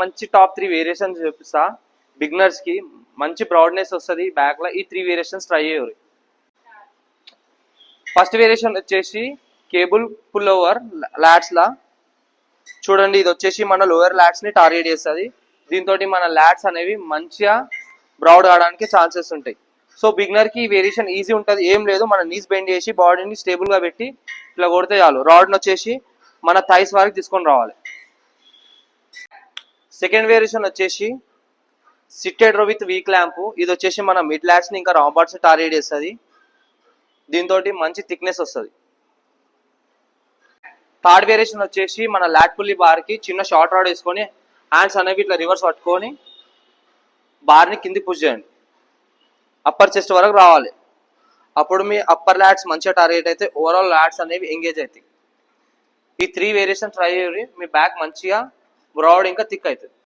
మంచి top 3 variations చూపిస్తా. Beginners కి మంచి బ్రాడ్నెస్ వస్తుంది బ్యాక్ లో. ఈ 3 వేరియేషన్స్ ట్రై చేయరు. ఫస్ట్ వేరియేషన్ వచ్చేసి కేబుల్ పుల్ ఓవర్ లాట్స్ లా. చూడండి, ఇది వచ్చేసి మన లోయర్ లాట్స్ ని టార్గెట్ చేస్తుంది. దీంతో మన లాట్స్ అనేవి మంచిగా బ్రాడ్ కావడానికి ఛాన్సెస్ ఉంటాయి. సో బిగినర్ కి ఈ వేరియేషన్ ఈజీ ఉంటుంది. ఏం లేదు, మన నీస్ బెండ్ చేసి బాడీని స్టేబుల్ గా పెట్టి ఇట్లా కొడితే చాలు. రాడ్ని వచ్చేసి మన థైస్ వరకు తీసుకొని రావాలి. సెకండ్ వేరియేషన్ వచ్చేసి సిట్టెడ్ రో విత్ వీక్ ల్యాంప్. ఇది వచ్చేసి మన మిడ్ లాట్స్ ని ఇంకా రాబర్ట్స్ ని టార్గెట్ చేస్తుంది. దీంతో మంచి థిక్నెస్ వస్తుంది. థర్డ్ వేరియేషన్ వచ్చేసి మన లాట్ పుల్లీ బార్ కి చిన్న షార్ట్ రాడ్ వేసుకొని హ్యాండ్స్ అనేవి ఇట్లా రివర్స్ పట్టుకొని బార్ని కింది పుష్ చేయండి. అప్పర్ చెస్ట్ వరకు రావాలి. అప్పుడు మీ అప్పర్ లాట్స్ మంచిగా టార్గెట్ అయితే ఓవరాల్ లాట్స్ అనేవి ఎంగేజ్ అవుతాయి. ఈ 3 వేరియేషన్ ట్రై చేయండి, మీ బ్యాక్ మంచిగా బ్రాడ్ ఇంకా థిక్ అవుతుంది.